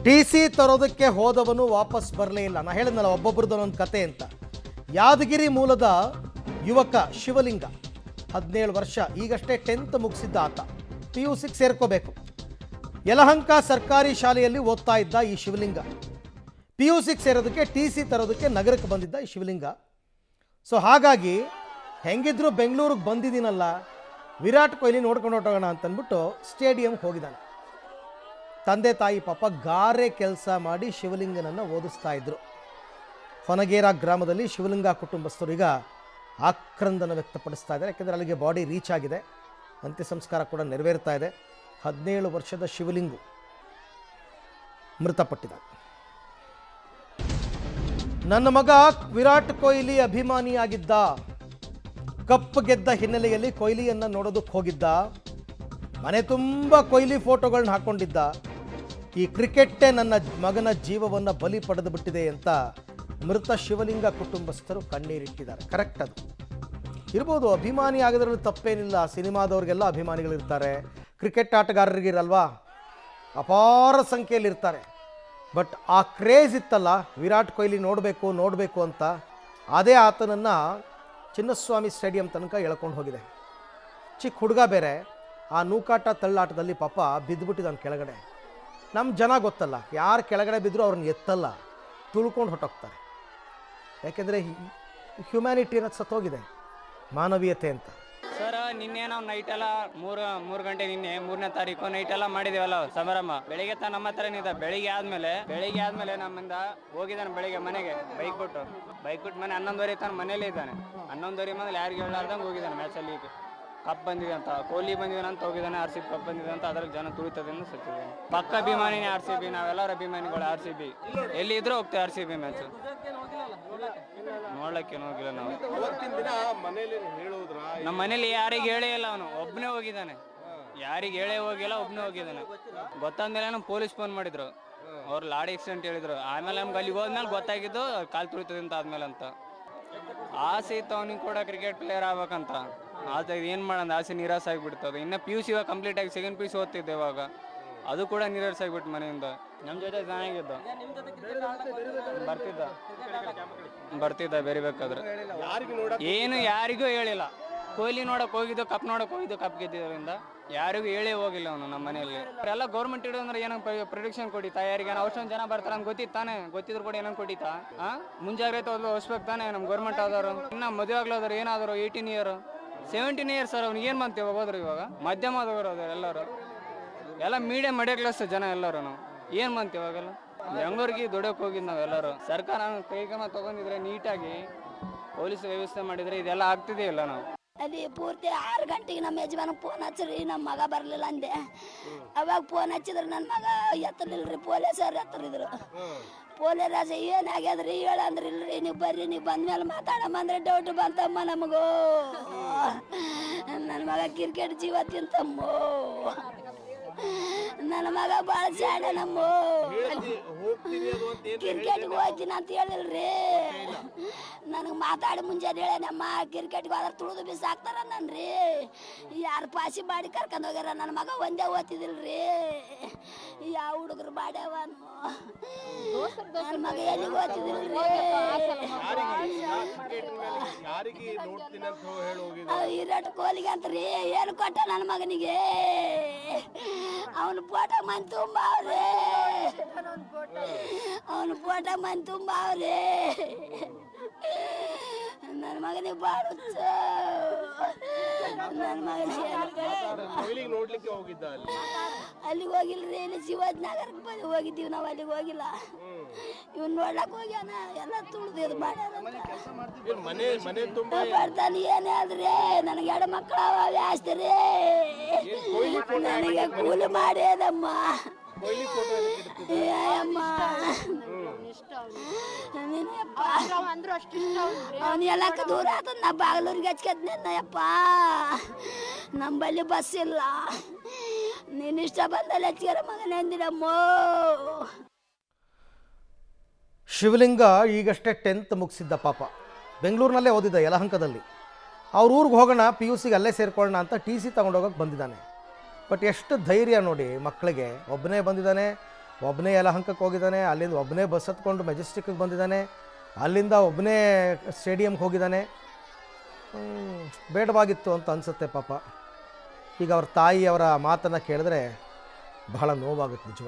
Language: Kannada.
ಟಿ ಸಿ ತರೋದಕ್ಕೆ ಹೋದವನು ವಾಪಸ್ ಬರಲೇ ಇಲ್ಲ. ನಾ ಹೇಳಿದ್ನಲ್ಲ ಒಬ್ಬೊಬ್ರದ್ದೊಂದು ಕತೆ ಅಂತ. ಯಾದಗಿರಿ ಮೂಲದ ಯುವಕ ಶಿವಲಿಂಗ, 17 ವರ್ಷ, ಈಗಷ್ಟೇ 10th ಮುಗಿಸಿದ್ದ ಆತ. PUCಗೆ ಸೇರ್ಕೋಬೇಕು. ಯಲಹಂಕ ಸರ್ಕಾರಿ ಶಾಲೆಯಲ್ಲಿ ಓದ್ತಾ ಇದ್ದ ಈ ಶಿವಲಿಂಗ PUCಗೆ ಸೇರೋದಕ್ಕೆ ಟಿ ಸಿ ತರೋದಕ್ಕೆ ನಗರಕ್ಕೆ ಬಂದಿದ್ದ ಈ ಶಿವಲಿಂಗ. ಸೊ ಹಾಗಾಗಿ ಹೆಂಗಿದ್ರು ಬೆಂಗಳೂರಿಗೆ ಬಂದಿದ್ದೀನಲ್ಲ, ವಿರಾಟ್ ಕೊಹ್ಲಿ ನೋಡ್ಕೊಂಡು ಹೊಟ್ಟೋಗೋಣ ಅಂತಂದ್ಬಿಟ್ಟು ಸ್ಟೇಡಿಯಂಗೆ ಹೋಗಿದ್ದಾನೆ. ತಂದೆ ತಾಯಿ ಪಾಪ ಗಾರೆ ಕೆಲಸ ಮಾಡಿ ಶಿವಲಿಂಗನನ್ನು ಓದಿಸ್ತಾ ಇದ್ರು. ಹೊನಗೇರ ಗ್ರಾಮದಲ್ಲಿ ಶಿವಲಿಂಗ ಕುಟುಂಬಸ್ಥರು ಈಗ ಆಕ್ರಂದನ ವ್ಯಕ್ತಪಡಿಸ್ತಾ ಇದ್ದಾರೆ. ಯಾಕೆಂದರೆ ಅಲ್ಲಿಗೆ ಬಾಡಿ ರೀಚ್ ಆಗಿದೆ, ಅಂತ್ಯ ಸಂಸ್ಕಾರ ಕೂಡ ನೆರವೇರ್ತಾ ಇದೆ. 17 ವರ್ಷದ ಶಿವಲಿಂಗು ಮೃತಪಟ್ಟಿದ್ದಾರೆ. ನನ್ನ ಮಗ ವಿರಾಟ್ ಕೊಹ್ಲಿ ಅಭಿಮಾನಿಯಾಗಿದ್ದ. ಕಪ್ ಗೆದ್ದ ಹಿನ್ನೆಲೆಯಲ್ಲಿ ಕೊಹ್ಲಿಯನ್ನು ನೋಡೋದಕ್ಕೆ ಹೋಗಿದ್ದ. ಮನೆ ತುಂಬ ಕೊಹ್ಲಿ ಫೋಟೋಗಳನ್ನ ಹಾಕ್ಕೊಂಡಿದ್ದ. ಈ ಕ್ರಿಕೆಟ್ಟೇ ನನ್ನ ಮಗನ ಜೀವವನ್ನು ಬಲಿ ಪಡೆದು ಬಿಟ್ಟಿದೆ ಅಂತ ಮೃತ ಶಿವಲಿಂಗ ಕುಟುಂಬಸ್ಥರು ಕಣ್ಣೀರಿಟ್ಟಿದ್ದಾರೆ. ಕರೆಕ್ಟ್, ಅದು ಇರ್ಬೋದು, ಅಭಿಮಾನಿ ಆಗೋದ್ರಲ್ಲಿ ತಪ್ಪೇನಿಲ್ಲ. ಸಿನಿಮಾದವ್ರಿಗೆಲ್ಲ ಅಭಿಮಾನಿಗಳಿರ್ತಾರೆ, ಕ್ರಿಕೆಟ್ ಆಟಗಾರರಿಗಿರಲ್ವಾ, ಅಪಾರ ಸಂಖ್ಯೆಯಲ್ಲಿರ್ತಾರೆ. ಬಟ್ ಆ ಕ್ರೇಜ್ ಇತ್ತಲ್ಲ, ವಿರಾಟ್ ಕೊಹ್ಲಿ ನೋಡಬೇಕು ಅಂತ, ಅದೇ ಆತನನ್ನು ಚಿನ್ನಸ್ವಾಮಿ ಸ್ಟೇಡಿಯಂ ತನಕ ಎಳ್ಕೊಂಡು ಹೋಗಿದೆ. ಚಿಕ್ಕ ಹುಡುಗ ಬೇರೆ, ಆ ನೂಕಾಟ ತಳ್ಳಾಟದಲ್ಲಿ ಪಾಪ ಬಿದ್ದುಬಿಟ್ಟಿದ್ದಾನೆ ಕೆಳಗಡೆ. ನಮ್ಮ ಜನ ಗೊತ್ತಲ್ಲ, ಯಾರು ಕೆಳಗಡೆ ಬಿದ್ದರೂ ಅವ್ರನ್ನ ಎತ್ತಲ್ಲ, ತುಳ್ಕೊಂಡು ಹೊಟ್ಟೋಗ್ತಾರೆ. ಯಾಕೆಂದರೆ ಹ್ಯುಮ್ಯಾನಿಟಿ ಅನ್ನೋದು ಸತ್ತೋಗಿದೆ, ಮಾನವೀಯತೆ ಅಂತ. ಸರ್, ನಿನ್ನೆ ನಾವು ನೈಟ್ ಎಲ್ಲ ಮೂರು ಗಂಟೆ, ನಿನ್ನೆ 3ನೇ ತಾರೀಕು ನೈಟ್ ಎಲ್ಲ ಮಾಡಿದೇವಲ್ಲ ಸಮಾರಂಭ. ಬೆಳಿಗ್ಗೆ ನಮ್ಮ ಹತ್ರನೇ ಇದೆ. ಬೆಳಿಗ್ಗೆ ಆದ್ಮೇಲೆ ನಮ್ಮಿಂದ ಹೋಗಿದ್ದಾನೆ ಬೆಳಿಗ್ಗೆ ಮನೆಗೆ ಬೈಕ್ ಬಿಟ್ಟು ಮನೆ 11:30 ತನ ಮನೇಲಿ ಇದ್ದಾನೆ. 11:30 ಮೇಲೆ ಯಾರಿಗೆ ಹೇಳಾರ್ದಂಗೆ ಹೋಗಿದ್ದಾನೆ. ಮ್ಯಾಚಲ್ಲಿ ಕಪ್ ಬಂದಿದೆ ಅಂತ, ಕೊಹ್ಲಿ ಬಂದಿದ್ದಾನೆ ಅಂತ ಹೋಗಿದ್ದಾನೆ. RCB ಕಪ್ ಬಂದಿದೆ ಅಂತ ಅದ್ರಲ್ಲಿ ಜನ ತುಳಿತದೆ ಅಂತ ಸತ್ತಿದೆ. ಪಕ್ಕ ಅಭಿಮಾನಿನೇ RCB, ನಾವೆಲ್ಲರ ಅಭಿಮಾನಿಗಳು RCB. ಎಲ್ಲಿ ಇದ್ರೂ ಹೋಗ್ತೇವೆ RCB ಮ್ಯಾಚ್ ನೋಡ್ಲಿಕ್ಕೆ ಹೋಗಿಲ್ಲ ನಾವು. ನಮ್ಮ ಮನೇಲಿ ಯಾರಿಗೆ ಹೇಳೇ ಇಲ್ಲ, ಅವನು ಒಬ್ಬನೇ ಹೋಗಿದ್ದಾನೆ. ಯಾರಿಗೆ ಹೇಳೇ ಹೋಗಿಲ್ಲ, ಒಬ್ಬನೇ ಹೋಗಿದ್ದಾನೆ. ಗೊತ್ತಾದ್ಮೇಲೆ ನಮ್ಗೆ ಪೊಲೀಸ್ ಫೋನ್ ಮಾಡಿದ್ರು, ಅವ್ರು ಲಾಡಿ ಆಕ್ಸಿಡೆಂಟ್ ಹೇಳಿದ್ರು. ಆಮೇಲೆ ನಮ್ಗೆ ಅಲ್ಲಿಗೆ ಹೋದ್ಮೇಲೆ ಗೊತ್ತಾಗಿದ್ದು ಕಾಲು ತುಳಿತದೆ ಅಂತ ಆದ್ಮೇಲೆ ಅಂತ. ಆಸೆ ಇತ್ತು ಅವನಿಗೆ ಕೂಡ ಕ್ರಿಕೆಟ್ ಪ್ಲೇಯರ್ ಆಗ್ಬೇಕಂತ. ಆದ್ರೆ ಏನು ಮಾಡೋಣ, ಆಸೆ ನಿರಾಸೆ ಆಗಿಬಿಡ್ತದೆ. ಇನ್ನು PUC ಇವಾಗ ಕಂಪ್ಲೀಟ್ ಆಗಿ ಸೆಕೆಂಡ್ PUC ಓದ್ತಿದ್ದೆ ಇವಾಗ, ಅದು ಕೂಡ ನಿರಾಸೆ ಆಗಿಬಿಟ್ಟು ಮನೆಯಿಂದ. ನಮ್ಮ ಜೊತೆ ಚೆನ್ನಾಗಿದ್ದು ಬರ್ತಿದ್ದ ಬೆರಿಬೇಕಾದ್ರೆ ಏನು ಯಾರಿಗೂ ಹೇಳಿಲ್ಲ. ಕೊಹ್ಲಿ ನೋಡಕ್ ಹೋಗಿದ್ದು, ಕಪ್ ಗೆದ್ದಿದ್ದರಿಂದ ಯಾರಿಗೂ ಹೇಳೇ ಹೋಗಿಲ್ಲ ಅವನು ನಮ್ಮ ಮನೆಯಲ್ಲಿ. ಎಲ್ಲ ಗೌರ್ಮೆಂಟ್ ಇಡೋ ಅಂದ್ರೆ ಏನೋ ಪ್ರೊಡಿಕ್ಷನ್ ಕೊಡಿತಾ, ಯಾರಿಗೆ ಅಷ್ಟೊಂದು ಜನ ಬರ್ತಾರೆ ಅಂತ ಗೊತ್ತಿತ್ತಾನೆ. ಗೊತ್ತಿದ್ರು ಕೂಡ ಏನೋ ಕೊಡಿತಾ, ಮುಂಜಾಗ್ರತೆ ಹೊಸ್ಬೇಕು ತಾನೆ ನಮ್ಮ ಗೌರ್ಮೆಂಟ್ ಆದವರು. ಇನ್ನು ಮದುವೆ ಆಗ್ಲಾದ್ರು ಏನಾದ್ರು 18 ಇಯರ್ 17 ಇಯರ್ಸ್ ಸರ್, ಅವ್ನಿಗೆ ಏನು ಮಾಡ್ತೀವಿ ಹೋದ್ರು. ಇವಾಗ ಮಧ್ಯಮದವರು ಅದಾರೆ ಎಲ್ಲರೂ, ಎಲ್ಲ ಮೀಡಿಯಂ ಮಿಡಲ್ ಕ್ಲಾಸ್ ಜನ ಎಲ್ಲರೂ. ನಾವು ಏನು ಮಾಡ್ತೀವಿ ಇವಾಗೆಲ್ಲ ಬೆಂಗಳೂರಿಗೆ ದುಡಿಯೋಕೆ ಹೋಗಿದ್ದು ನಾವೆಲ್ಲರೂ. ಸರ್ಕಾರ ಕೈಗಮ ತಗೊಂಡಿದ್ರೆ ನೀಟಾಗಿ ಪೊಲೀಸ್ ವ್ಯವಸ್ಥೆ ಮಾಡಿದ್ರೆ ಇದೆಲ್ಲ ಆಗ್ತಿದೆಯಲ್ಲ. ನಾವು ಅಲ್ಲಿ ಪೂರ್ತಿ 6 ಗಂಟೆಗೆ ನಮ್ಮ ಯಜಮಾನ ಫೋನ್ ಹಚ್ಚ್ರಿ, ನಮ್ಮ ಮಗ ಬರಲಿಲ್ಲ ಅಂದೆ. ಅವಾಗ ಫೋನ್ ಹಚ್ಚಿದ್ರೆ ನನ್ನ ಮಗ ಎತ್ತಲಿಲ್ರಿ, ಪೊಲೀಸರು ಎತ್ತರಿದ್ರು. ಪೊಲೀಸ್ ಏನಾಗ್ಯದ್ರಿ ಹೇಳಂದ್ರಿ, ಇಲ್ರಿ ನೀವು ಬರ್ರಿ, ನೀವು ಬಂದ್ಮೇಲೆ ಮಾತಾಡಮ್ಮ ಅಂದ್ರೆ ಡೌಟ್ ಬಂತಮ್ಮ ನಮಗೂ. ನನ್ನ ಮಗ ಕ್ರಿಕೆಟ್ ಜೀವ ತಿಂತಮ್ಮೋ, ನನ್ನ ಮಗ ಭಾಳ ಜಾಡ ನಮ್ಮ. ಕ್ರಿಕೆಟ್ಗೆ ಹೋಗ್ತೀನಿ ಅಂತ ಹೇಳಿಲ್ರಿ, ನನಗೆ ಮಾತಾಡಿ ಮುಂಜಾನೆ ಹೇಳೇನಮ್ಮ, ಕ್ರಿಕೆಟ್ಗೆ ಹೋದ್ರೆ ತುಳಿದು ಬಿಸಾಕ್ತಾರ ನನ್ರಿ. ಯಾರು ಪಾಸಿ ಮಾಡಿ ಕರ್ಕೊಂಡು ಹೋಗ್ಯಾರ, ನನ್ನ ಮಗ ಒಂದೇ ಓದ್ತಿದಿಲ್ರಿ. ಯಾವ ಹುಡುಗರು ಮಾಡ್ಯಾವ, ನನ್ನ ಮಗ ಎಲ್ಲಿಗೆ ಓದ್ತಿದಿಲ್ರಿ. ವಿರಾಟ್ ಕೊಹ್ಲಿಗೆ ಅಂತ್ರಿ ಏನು ಕೊಟ್ಟ ನನ್ನ ಮಗನಿಗೆ. ಅವನು ಫೋಟೋ ಮನ್ ತುಂಬ ಅವ್ರೆ, ನನ್ನ ಮಗನಿಗೆ ಬಾಳ ನನ್ನ ಮಗನಿಗೆ ಅಲ್ಲಿಗೆ ಹೋಗಿಲ್ರಿ. ಇಲ್ಲಿ ಶಿವಾಜಿನಗರಕ್ಕೆ ಹೋಗಿದ್ದೀವಿ ನಾವು, ಅಲ್ಲಿಗೆ ಹೋಗಿಲ್ಲ. ಇವ್ನು ನೋಡ್ಲಕ್ ಹೋಗ್ಯಾನ, ಎಲ್ಲ ತುಳಿದು ಇದು ಮಾಡ್ಯಾರ. ಬರ್ತಾನೆ ಏನೇ ಆದ್ರೆ ನನಗೆ 2 ಮಕ್ಕಳು ಆಸ್ತಿರಿ, ನನಗೆ ಕೂಲಿ ಮಾಡ್ಯದಮ್ಮ. ಅವನು ಎಲ್ಲಕ್ಕ ದೂರ ಆತದ, ನಾ ಬಾಗಲೂರಿಗೆ ಹಚ್ಕದ್ನಪ್ಪ. ನಂಬಲ್ಲಿ ಬಸ್ ಇಲ್ಲ, ನೀನು ಇಷ್ಟ ಬಂದಲ್ಲಿ ಹಚ್ಚಾರ ಮಗನ ಅಂದಿರಮ್ಮೋ. ಶಿವಲಿಂಗ ಈಗಷ್ಟೇ 10th ಮುಗಿಸಿದ್ದ ಪಾಪ. ಬೆಂಗಳೂರಿನಲ್ಲೇ ಓದಿದ್ದ, ಯಲಹಂಕದಲ್ಲಿ. ಅವ್ರ ಊರಿಗೆ ಹೋಗೋಣ, PUCಗೆ ಅಲ್ಲೇ ಸೇರ್ಕೊಳ್ಳೋಣ ಅಂತ TC ತಗೊಂಡೋಗಕ್ಕೆ ಬಂದಿದ್ದಾನೆ. ಬಟ್ ಎಷ್ಟು ಧೈರ್ಯ ನೋಡಿ ಮಕ್ಕಳಿಗೆ. ಒಬ್ಬನೇ ಬಂದಿದ್ದಾನೆ, ಒಬ್ಬನೇ ಯಲಹಂಕಕ್ಕೆ ಹೋಗಿದ್ದಾನೆ, ಅಲ್ಲಿಂದ ಒಬ್ಬನೇ ಬಸ್ ಹತ್ಕೊಂಡು ಮೆಜೆಸ್ಟಿಕ್ಗೆ ಬಂದಿದ್ದಾನೆ, ಅಲ್ಲಿಂದ ಒಬ್ಬನೇ ಸ್ಟೇಡಿಯಮ್ಗೆ ಹೋಗಿದ್ದಾನೆ. ಬೇಡವಾಗಿತ್ತು ಅಂತ ಅನಿಸುತ್ತೆ ಪಾಪ. ಈಗ ಅವ್ರ ತಾಯಿಯವರ ಮಾತನ್ನು ಕೇಳಿದ್ರೆ ಬಹಳ ನೋವಾಗುತ್ತೆ ನಿಜವಾಗ.